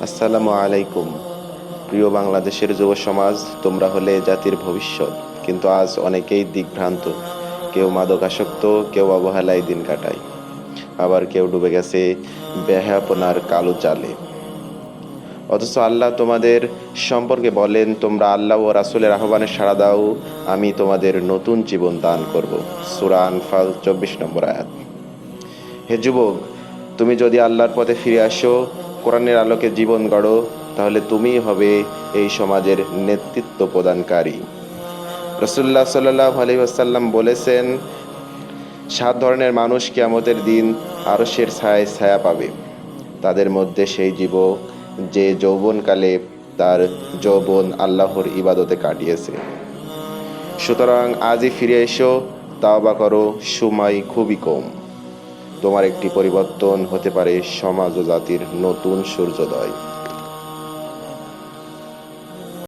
আসসালামু আলাইকুম। প্রিয় বাংলাদেশের যুব সমাজ, তোমরা হলে জাতির ভবিষ্যৎ। কিন্তু আজ অনেকেই দিকভ্রান্ত। কেউ মাদকাসক্ত, কেউ অবহেলায় দিন কাটায়, আবার কেউ ডুবে গেছে বেহায়াপনার কালো জালে। অথচ আল্লাহ তোমাদের সম্পর্কে বলেন, তোমরা আল্লাহ ও রাসূলের আহ্বানে সাড়া দাও, আমি তোমাদের নতুন জীবন দান করব। সূরা আনফাল 24 নম্বর আয়াত। হে যুবক, তুমি যদি আল্লাহর পথে ফিরে আসো, কোরআনের আলোকে জীবন গড়ো, তাহলে তুমিই হবে এই সমাজের নেতৃত্ব প্রদানকারী। রাসূলুল্লাহ সাল্লাল্লাহু আলাইহি ওয়াসাল্লাম বলেছেন, 7 ধরনের মানুষ কিয়ামতের দিন আরশের ছায়ায় ছায়া পাবে। তাদের মধ্যে সেই যুবক যে যৌবনকালে তার যৌবন আল্লাহর ইবাদতে কাটিয়েছে। সুতরাং আজই ফিরে এসো, তাওবা করো, সময় খুবই কম। তোমার একটি পরিবর্তন হতে পারে সমাজ ও জাতির নতুন সূর্যোদয়।